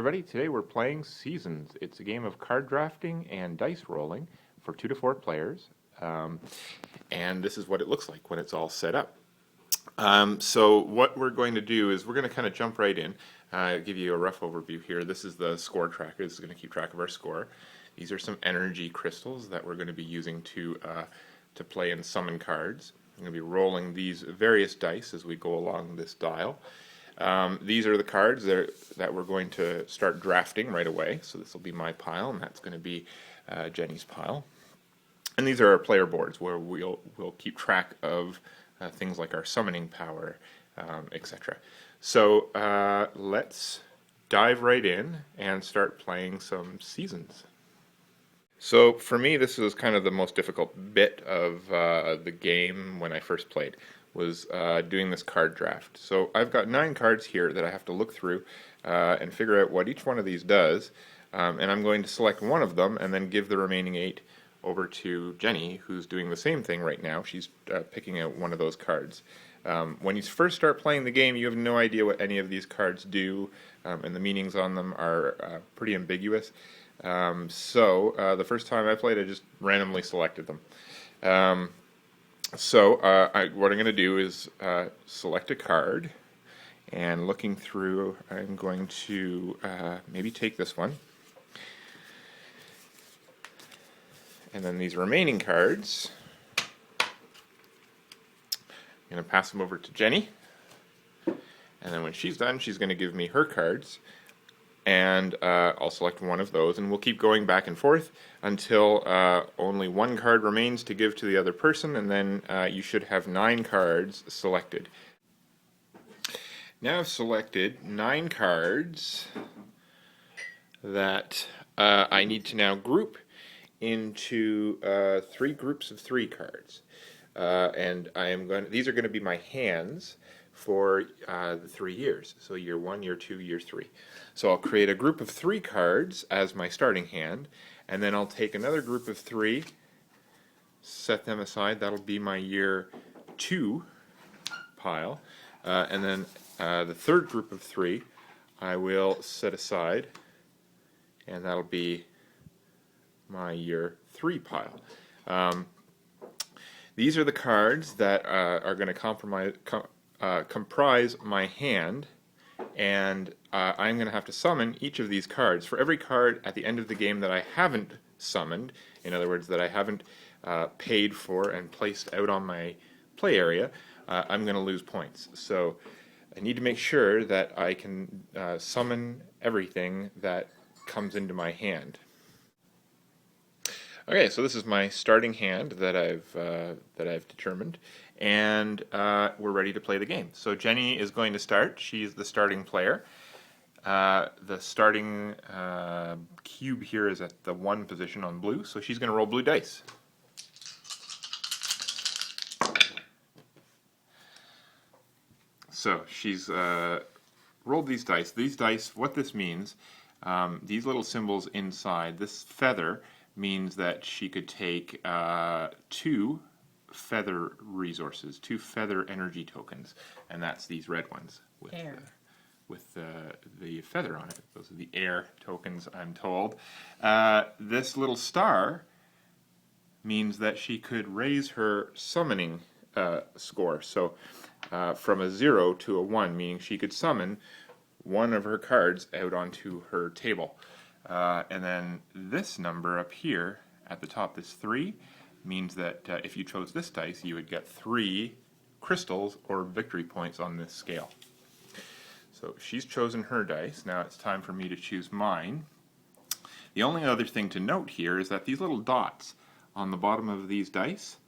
everybody. Today we're playing Seasons. It's a game of card drafting and dice rolling for 2 to 4 players. And this is what it looks like when it's all set up. So what we're going to do is we're going to kind of jump right in, give you a rough overview here. This is the score tracker. This is going to keep track of our score. These are some energy crystals that we're going to be using to play and summon cards. I'm going to be rolling these various dice as we go along this dial. These are the cards that we're going to start drafting right away. So this will be my pile, and that's going to be Jenny's pile. And these are our player boards, where we'll keep track of things like our summoning power, etc. So let's dive right in and start playing some Seasons. So for me, this was kind of the most difficult bit of the game when I first played, was doing this card draft. So I've got 9 cards here that I have to look through and figure out what each one of these does, and I'm going to select one of them and then give the remaining 8 over to Jenny, who's doing the same thing right now. She's picking out one of those cards. When you first start playing the game, you have no idea what any of these cards do, and the meanings on them are pretty ambiguous. So the first time I played, I just randomly selected them. What I'm going to do is select a card, and looking through, I'm going to maybe take this one. And then these remaining cards, I'm going to pass them over to Jenny. And then when she's done, she's going to give me her cards. And I'll select one of those, and we'll keep going back and forth until only one card remains to give to the other person, and then you should have 9 cards selected. Now I've selected 9 cards that I need to now group into 3 groups of 3 cards. And these are going to be my hands for the 3 years. So year 1, year 2, year 3. So I'll create a group of 3 cards as my starting hand, and then I'll take another group of 3, set them aside. That'll be my year 2 pile. And then the third group of 3 I will set aside, and that'll be my year 3 pile. These are the cards that are going to comprise my hand, and I'm going to have to summon each of these cards. For every card at the end of the game that I haven't summoned, in other words, that I haven't paid for and placed out on my play area, I'm going to lose points. So I need to make sure that I can summon everything that comes into my hand. Okay, so this is my starting hand that I've determined, and we're ready to play the game. So Jenny is going to start. She's the starting player. The starting cube here is at the 1 position on blue, so she's going to roll blue dice. So she's rolled these dice. These dice, what this means, these little symbols inside, this feather means that she could take 2 feather resources, 2 feather energy tokens, and that's these red ones with the feather on it. Those are the air tokens, I'm told. This little star means that she could raise her summoning score, so from a 0 to a 1, meaning she could summon one of her cards out onto her table. And then this number up here at the top, this 3, means that if you chose this dice, you would get 3 crystals or victory points on this scale. So she's chosen her dice. Now it's time for me to choose mine. The only other thing to note here is that these little dots on the bottom of these dice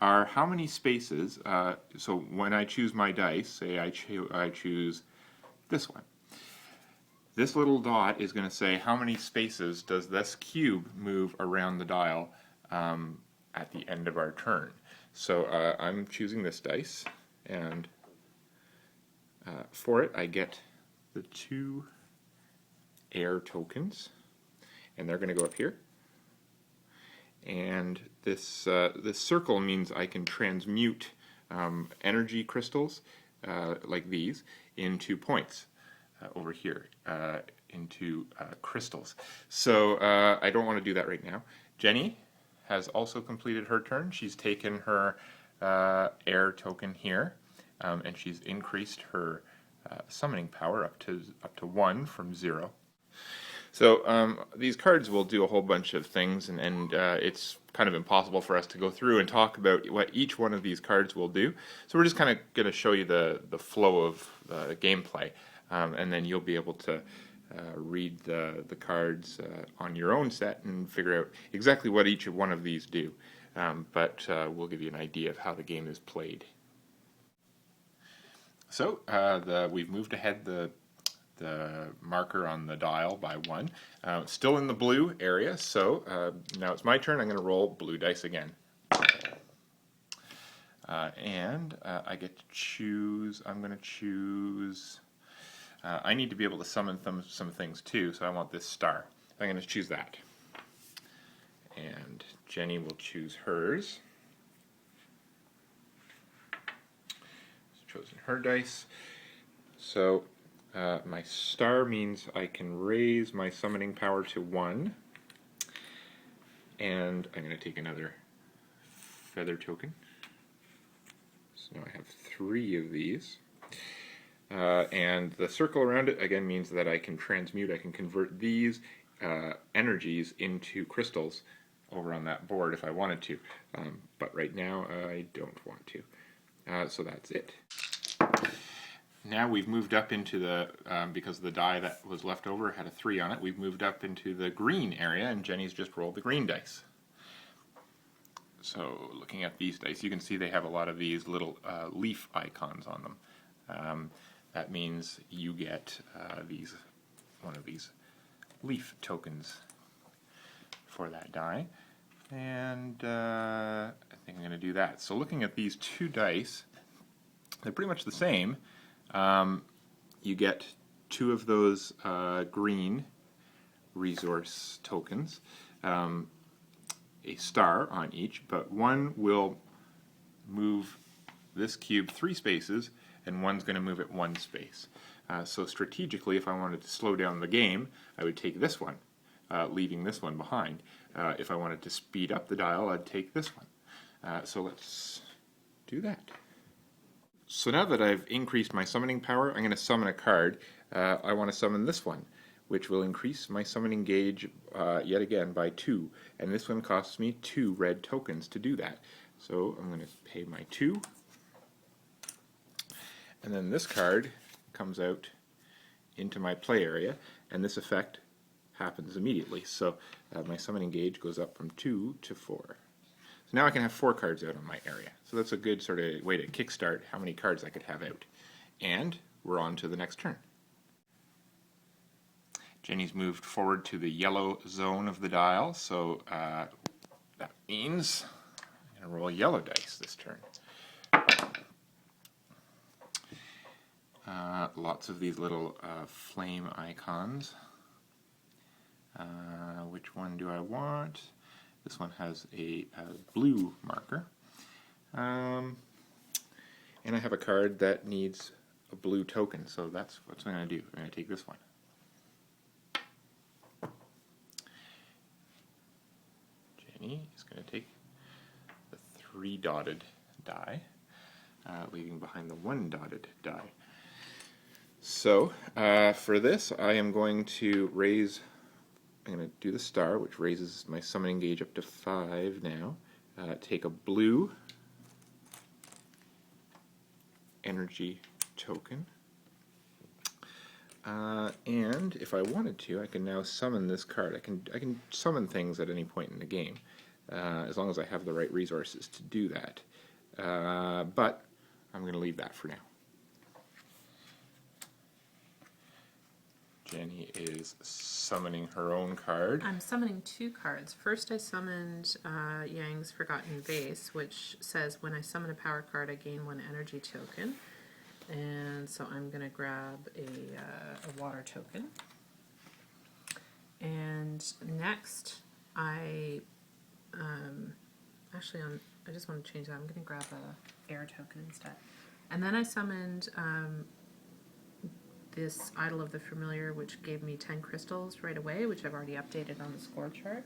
are how many spaces. So when I choose my dice, say I choose this one. This little dot is going to say how many spaces does this cube move around the dial at the end of our turn. So I'm choosing this dice, and for it I get the 2 air tokens, and they're going to go up here. And this circle means I can transmute energy crystals like these into points over here. into crystals. So I don't want to do that right now. Jenny has also completed her turn. She's taken her air token here, and she's increased her summoning power up to 1 from 0. So these cards will do a whole bunch of things, and it's kind of impossible for us to go through and talk about what each one of these cards will do. So we're just kind of going to show you the flow of gameplay, and then you'll be able to read the cards on your own set and figure out exactly what each one of these do. But we'll give you an idea of how the game is played. So we've moved ahead the marker on the dial by 1. Still in the blue area, so now it's my turn. I'm going to roll blue dice again. And I get to choose. I'm going to choose. I need to be able to summon some things too, so I want this star. I'm going to choose that. And Jenny will choose hers. She's chosen her dice. So my star means I can raise my summoning power to 1. And I'm going to take another feather token. So now I have 3 of these. And the circle around it, again, means that I can transmute. I can convert these energies into crystals over on that board if I wanted to. But right now, I don't want to. So that's it. Now we've moved up into the, because the die that was left over had a 3 on it, we've moved up into the green area, and Jenny's just rolled the green dice. So looking at these dice, you can see they have a lot of these little leaf icons on them. That means you get one of these leaf tokens for that die. And I think I'm going to do that. So looking at these 2 dice, they're pretty much the same. You get 2 of those green resource tokens, a star on each, but one will move this cube 3 spaces, and one's going to move it 1 space. So strategically, if I wanted to slow down the game, I would take this one, leaving this one behind. If I wanted to speed up the dial, I'd take this one. So let's do that. So now that I've increased my summoning power, I'm going to summon a card. I want to summon this one, which will increase my summoning gauge yet again by 2. And this one costs me 2 red tokens to do that. So I'm going to pay my 2. And then this card comes out into my play area, and this effect happens immediately. So my summoning gauge goes up from 2 to 4. So now I can have 4 cards out on my area. So that's a good sort of way to kickstart how many cards I could have out. And we're on to the next turn. Jenny's moved forward to the yellow zone of the dial, so that means I'm going to roll yellow dice this turn. Lots of these little flame icons. Which one do I want? This one has a blue marker. And I have a card that needs a blue token, so that's what I'm going to do. I'm going to take this one. Jenny is going to take the 3 dotted die, leaving behind the 1 dotted die. So for this, I am going to raise, I'm going to do the star, which raises my summoning gauge up to 5 now. Take a blue energy token. And if I wanted to, I can now summon this card. I can summon things at any point in the game, as long as I have the right resources to do that. But I'm going to leave that for now. Jenny is summoning her own card. I'm summoning 2 cards. First I summoned Yang's Forgotten Vase, which says when I summon a power card I gain 1 energy token. And so I'm going to grab a water token. And next I just want to change that. I'm going to grab a air token instead. And then I summoned this Idol of the Familiar, which gave me 10 crystals right away, which I've already updated on the score chart.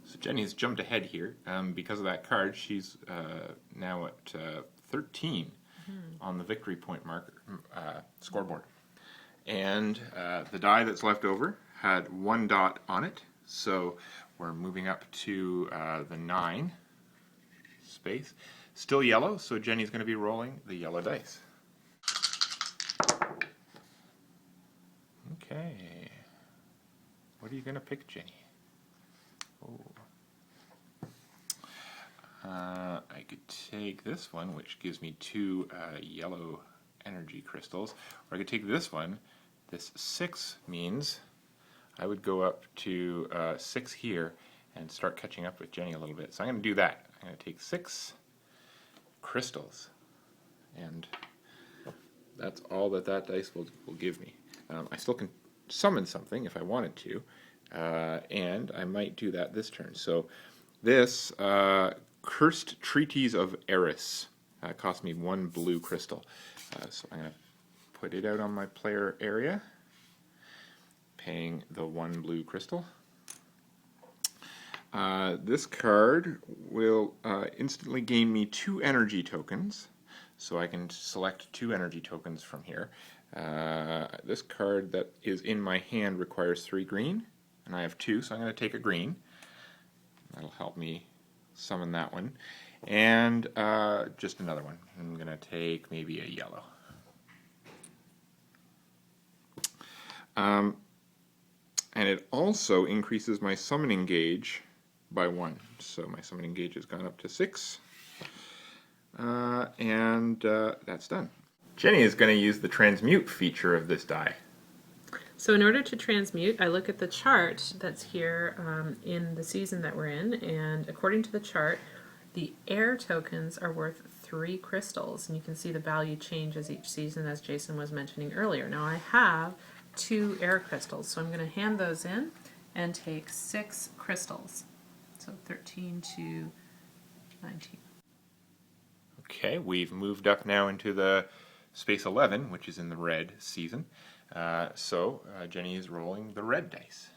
So Jenny's jumped ahead here. Because of that card, she's now at 13 on the victory point marker scoreboard. And the die that's left over had 1 dot on it, so we're moving up to the 9 space. Still yellow, so Jenny's going to be rolling the yellow dice. Okay. What are you going to pick, Jenny? Oh. I could take this one, which gives me 2 yellow energy crystals, or I could take this one. This 6 means I would go up to 6 here and start catching up with Jenny a little bit. So I'm going to do that. I'm going to take 6 crystals, and that's all that dice will give me. I still can summon something if I wanted to, and I might do that this turn. So this Cursed Treatise of Eris cost me 1 blue crystal. So I'm going to put it out on my player area, paying the 1 blue crystal. This card will instantly gain me 2 energy tokens, so I can select 2 energy tokens from here. This card that is in my hand requires 3 green, and I have 2, so I'm going to take a green. That'll help me summon that one. And just another one. I'm going to take maybe a yellow. And it also increases my summoning gauge by 1. So my summoning gauge has gone up to 6. And that's done. Jenny is going to use the Transmute feature of this die. So in order to transmute, I look at the chart that's here in the season that we're in, and according to the chart, the air tokens are worth 3 crystals, and you can see the value changes each season, as Jason was mentioning earlier. Now I have 2 air crystals, so I'm going to hand those in and take 6 crystals. So 13 to 19. Okay, we've moved up now into the space 11, which is in the red season. So Jenny is rolling the red dice.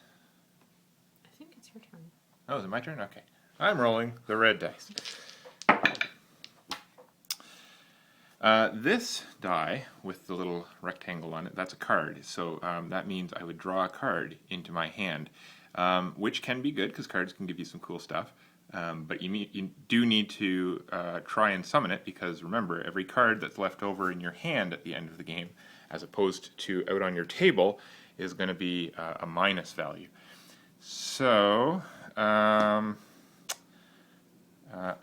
I think it's your turn. Oh, is it my turn? Okay. I'm rolling the red dice. This die with the little rectangle on it, that's a card. So that means I would draw a card into my hand, which can be good because cards can give you some cool stuff. But you do need to try and summon it, because remember, every card that's left over in your hand at the end of the game, as opposed to out on your table, is going to be a minus value. So I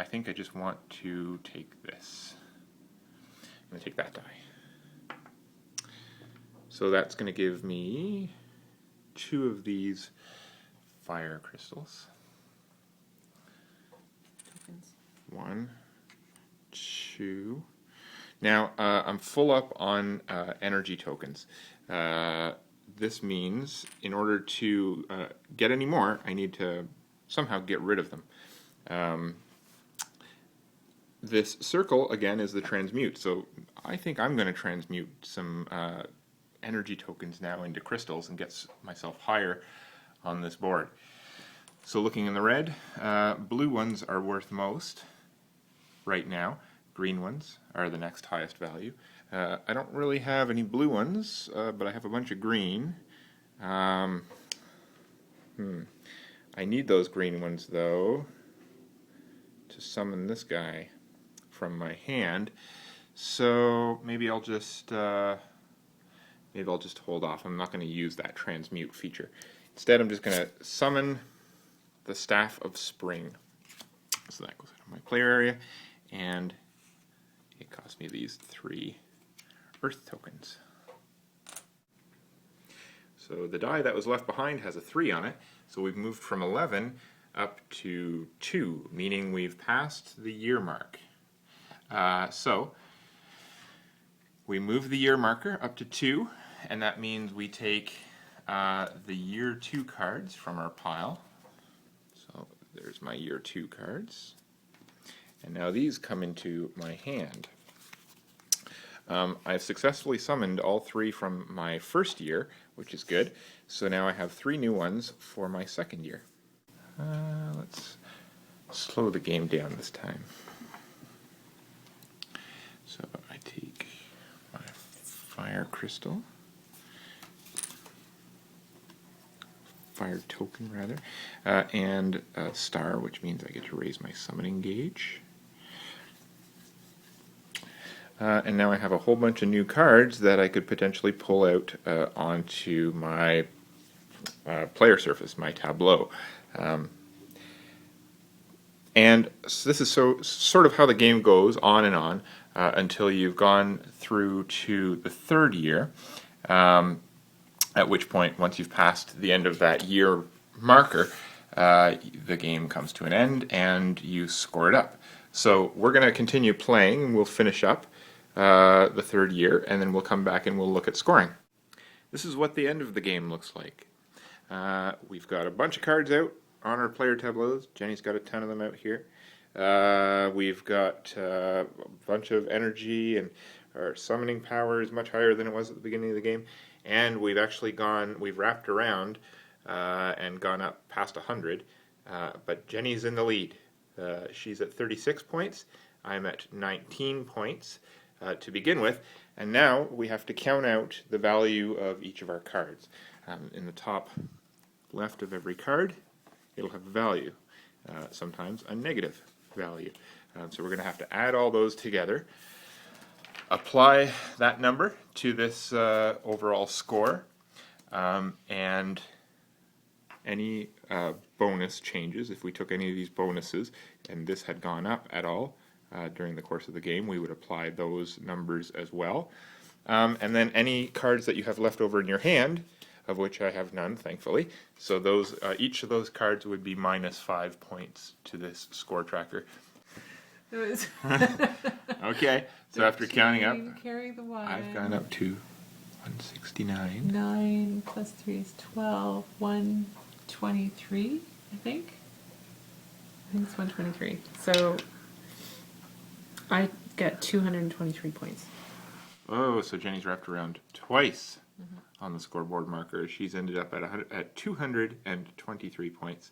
think I just want to take this. I'm going to take that die. So that's going to give me 2 of these fire crystals. 1, 2. Now I'm full up on energy tokens. This means in order to get any more, I need to somehow get rid of them. This circle again is the transmute, so I think I'm going to transmute some energy tokens now into crystals and get myself higher on this board. So looking in the red, blue ones are worth most right now. Green ones are the next highest value. I don't really have any blue ones, but I have a bunch of green. I need those green ones though to summon this guy from my hand. So maybe I'll just hold off. I'm not going to use that transmute feature. Instead, I'm just going to summon the Staff of Spring. So that goes out of my player area, and it cost me these 3 earth tokens. So the die that was left behind has a 3 on it, so we've moved from 11 up to 2, meaning we've passed the year mark. So we move the year marker up to 2, and that means we take the year 2 cards from our pile. So there's my year 2 cards. And now these come into my hand. I've successfully summoned all 3 from my first year, which is good. So now I have 3 new ones for my second year. Let's slow the game down this time. So I take my fire crystal, fire token rather, and a star, which means I get to raise my summoning gauge. And now I have a whole bunch of new cards that I could potentially pull out onto my player surface, my tableau. And so this is sort of how the game goes on and on until you've gone through to the third year, at which point, once you've passed the end of that year marker, the game comes to an end and you score it up. So we're going to continue playing, and we'll finish up the third year, and then we'll come back and we'll look at scoring. This is what the end of the game looks like. We've got a bunch of cards out on our player tableaus. Jenny's got a ton of them out here. We've got a bunch of energy, and our summoning power is much higher than it was at the beginning of the game. And we've wrapped around and gone up past 100. But Jenny's in the lead. She's at 36 points. I'm at 19 points to begin with. And now we have to count out the value of each of our cards. In the top left of every card, it'll have a value, sometimes a negative value. So we're going to have to add all those together, apply that number to this overall score, and any bonus changes. If we took any of these bonuses and this had gone up at all during the course of the game, we would apply those numbers as well. And then any cards that you have left over in your hand, of which I have none, thankfully. So those each of those cards would be minus 5 points to this score tracker. Okay, so after counting up, carry the one. I've gone up to 169. 9 plus 3 is 12. 123, I think. I think it's 123. So I get 223 points. Oh, so Jenny's wrapped around twice on the scoreboard marker. She's ended up at 223 points.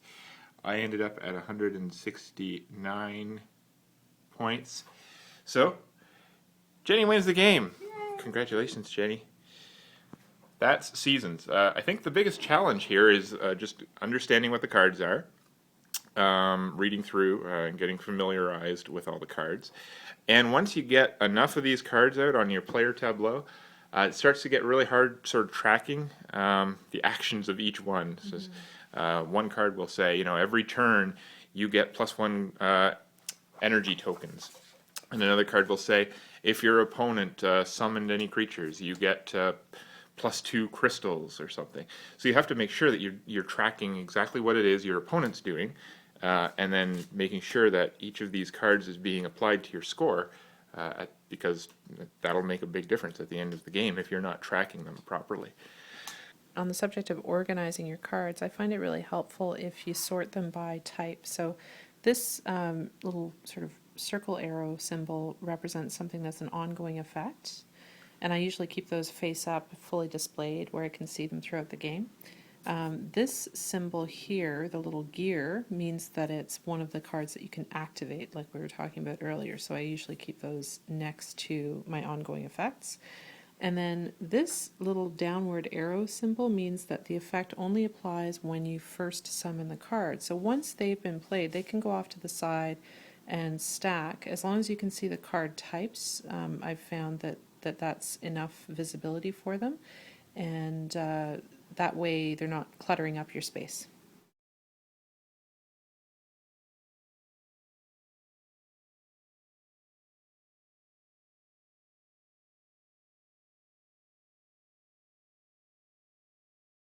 I ended up at 169 points. So, Jenny wins the game. Yay. Congratulations, Jenny. That's Seasons. I think the biggest challenge here is just understanding what the cards are, reading through and getting familiarized with all the cards. And once you get enough of these cards out on your player tableau, it starts to get really hard sort of tracking the actions of each one. So, one card will say, every turn you get +1 energy tokens. And another card will say, if your opponent summoned any creatures, you get +2 crystals or something. So you have to make sure that you're tracking exactly what it is your opponent's doing, and then making sure that each of these cards is being applied to your score, because that'll make a big difference at the end of the game if you're not tracking them properly. On the subject of organizing your cards, I find it really helpful if you sort them by type. So this little sort of circle arrow symbol represents something that's an ongoing effect, and I usually keep those face up, fully displayed, where I can see them throughout the game. This symbol here, the little gear, means that it's one of the cards that you can activate, like we were talking about earlier, so I usually keep those next to my ongoing effects. And then this little downward arrow symbol means that the effect only applies when you first summon the card. So once they've been played, they can go off to the side and stack. As long as you can see the card types, I've found that's enough visibility for them, and that way they're not cluttering up your space.